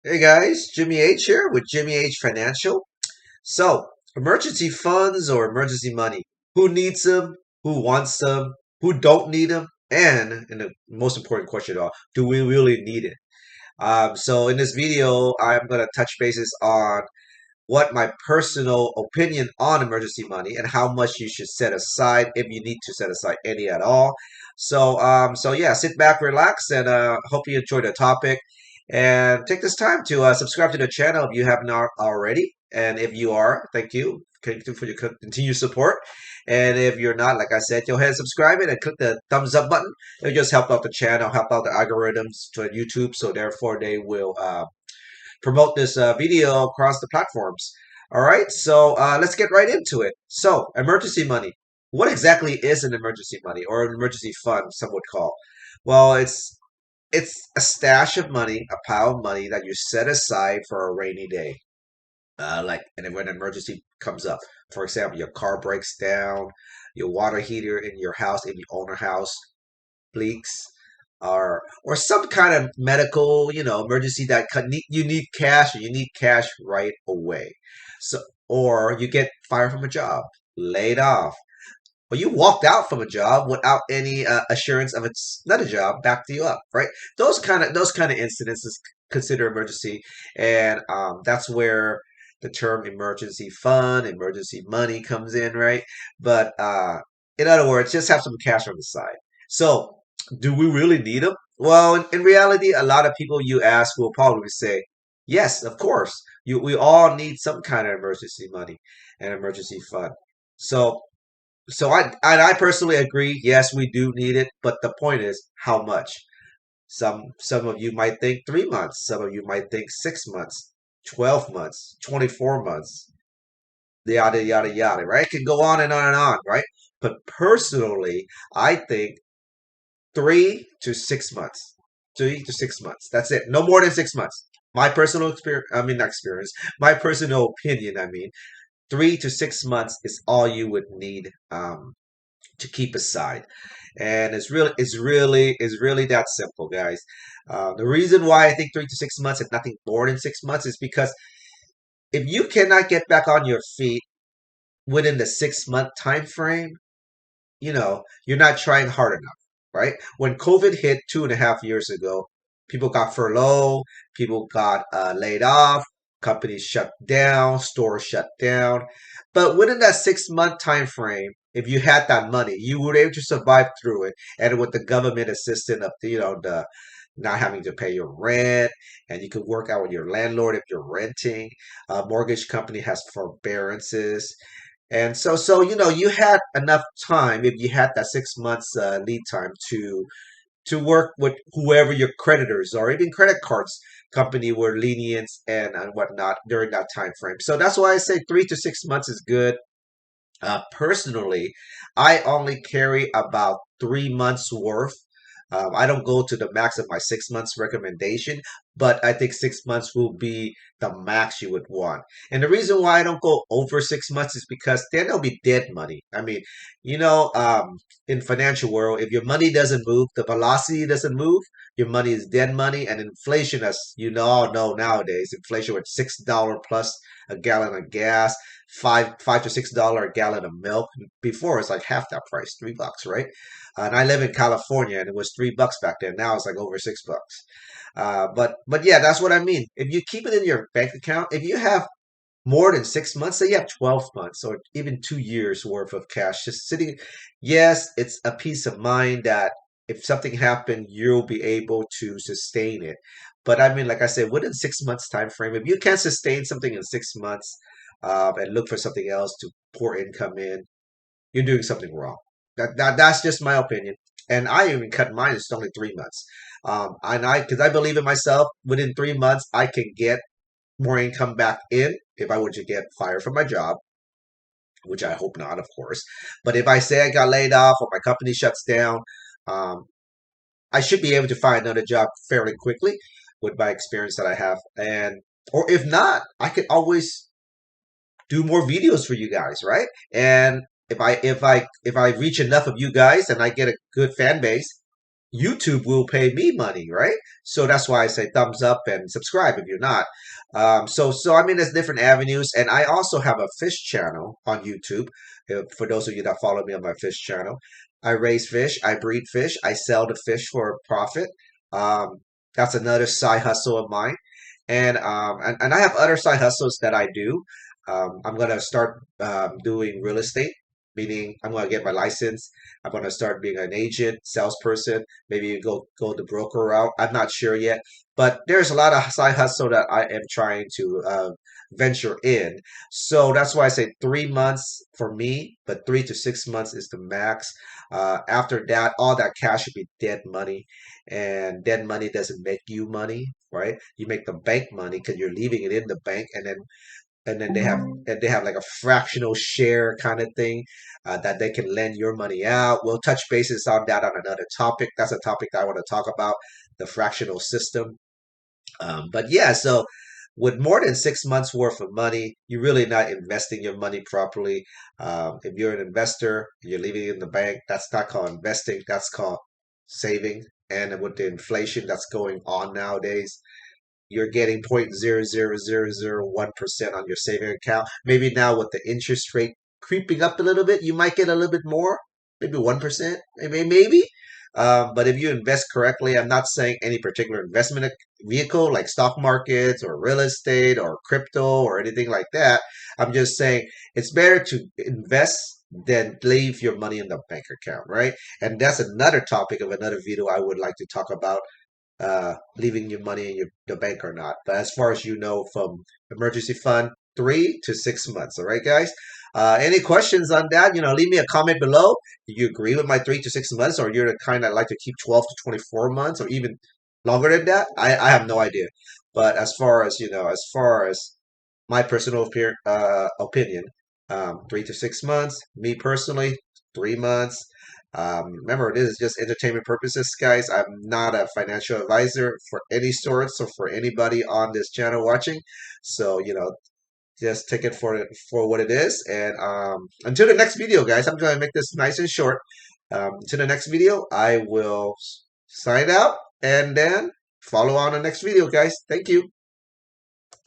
Hey guys, Jimmy H here with Jimmy H Financial. So, emergency funds or emergency money. Who needs them? Who wants them? Who don't need them? And the most important question of all, do we really need it? So in this video, I'm going to touch bases on what my personal opinion on emergency money and how much you should set aside if you need to set aside any at all. So yeah, sit back, relax, and hope you enjoy the topic. And take this time to subscribe to the channel if you have not already. And if you are, thank you. Thank you for your continued support. And if you're not, like I said, go ahead and subscribe it and click the thumbs up button. It'll just help out the channel, help out the algorithms to YouTube, so therefore they will promote this video across the platforms. All right, so let's get right into it. So, emergency money. What exactly is an emergency money or an emergency fund, some would call? Well, it's a stash of money, a pile of money that you set aside for a rainy day. And when an emergency comes up, for example, your car breaks down, your water heater in your house, if you own a house, leaks, or some kind of medical, emergency that you need cash, or you need cash right away. So, or you get fired from a job, laid off, or you walked out from a job without any assurance of it's not a job backed you up, right? Those kind of incidents is considered emergency, and that's where the term emergency fund, emergency money comes in, right? But in other words, just have some cash on the side. So, do we really need them? Well, in reality, a lot of people you ask will probably say, yes, of course. We all need some kind of emergency money and emergency fund. So, so I personally agree. Yes, we do need it, but the point is how much. Some of you might think 3 months. Some of you might think 6 months, 12 months, 24 months, yada yada yada. Right? It can go on and on. Right? But personally, I think 3 to 6 months. 3 to 6 months. That's it. No more than 6 months. My personal experience. I mean, not experience. My personal opinion. I mean, 3 to 6 months is all you would need. To keep aside, and it's really that simple, guys. The reason why I think 3 to 6 months and nothing more than 6 months is because if you cannot get back on your feet within the 6 month time frame, you're not trying hard enough, right? When COVID hit 2.5 years ago, people got furloughed, people got laid off, companies shut down, stores shut down. But within that 6 month time frame, if you had that money, you were able to survive through it. And with the government assistance of the not having to pay your rent, and you could work out with your landlord if you're renting. Mortgage company has forbearances, and so you had enough time if you had that 6 months lead time to work with whoever your creditors are, even credit cards company were lenient and whatnot during that time frame. So that's why I say 3 to 6 months is good. Personally, I only carry about 3 months worth. I don't go to the max of my 6 months recommendation, but I think 6 months will be the max you would want. And the reason why I don't go over 6 months is because then there'll be dead money. I mean, you know, um, in financial world, if your money doesn't move, the velocity doesn't move, your money is dead money. And inflation, as you know, all know nowadays, inflation with $6 plus a gallon of gas, $5 to $6 a gallon of milk. Before it's like half that price, $3, right? And I live in California, and it was $3 back then. Now it's like over $6. But yeah, that's what I mean. If you keep it in your bank account, if you have more than 6 months, say you have 12 months or even 2 years worth of cash just sitting, yes, it's a peace of mind that if something happened, you'll be able to sustain it. But I mean, like I said, within 6 months time frame, if you can't sustain something in 6 months, and look for something else to pour income in, you're doing something wrong. That's just my opinion. And I even cut mine. It's only 3 months. Because I believe in myself. Within 3 months, I can get more income back in if I were to get fired from my job, which I hope not, of course. But if I say I got laid off or my company shuts down, um, I should be able to find another job fairly quickly with my experience that I have. And or if not, I could always do more videos for you guys, right? And if I reach enough of you guys and I get a good fan base, YouTube will pay me money, right? So that's why I say thumbs up and subscribe if you're not. So I mean, there's different avenues, and I also have a fish channel on YouTube. For those of you that follow me on my fish channel, I raise fish, I breed fish, I sell the fish for a profit. Um, that's another side hustle of mine, and I have other side hustles that I do. I'm gonna start doing real estate, meaning I'm gonna get my license. I'm gonna start being an agent, salesperson, maybe go the broker route. I'm not sure yet, but there's a lot of side hustle that I am trying to venture in. So that's why I say 3 months for me, but 3 to 6 months is the max. After that, all that cash should be dead money, and dead money doesn't make you money, right? You make the bank money because you're leaving it in the bank, and then they have like a fractional share kind of thing that they can lend your money out. We'll touch bases on that on another topic. That's a topic I want to talk about, the fractional system. But yeah, so with more than 6 months worth of money, you're really not investing your money properly. If you're an investor, you're leaving it in the bank. That's not called investing. That's called saving. And with the inflation that's going on nowadays, you're getting 0.00001% on your saving account. Maybe now with the interest rate creeping up a little bit, you might get a little bit more, maybe 1%, maybe. But if you invest correctly, I'm not saying any particular investment vehicle like stock markets or real estate or crypto or anything like that. I'm just saying it's better to invest than leave your money in the bank account, right? And that's another topic of another video I would like to talk about, leaving your money in the bank or not. But as far as you know, from emergency fund, 3 to 6 months. All right, guys. Any questions on that? Leave me a comment below. Do you agree with my 3 to 6 months, or you're the kind that like to keep 12 to 24 months, or even longer than that? I have no idea. But as far as my personal opinion, 3 to 6 months. Me personally, 3 months. Remember, this is just entertainment purposes, guys. I'm not a financial advisor for any sort, so for anybody on this channel watching. So, just take it for what it is. And until the next video, guys, I'm going to make this nice and short. Until the next video, I will sign out and then follow on the next video, guys. Thank you.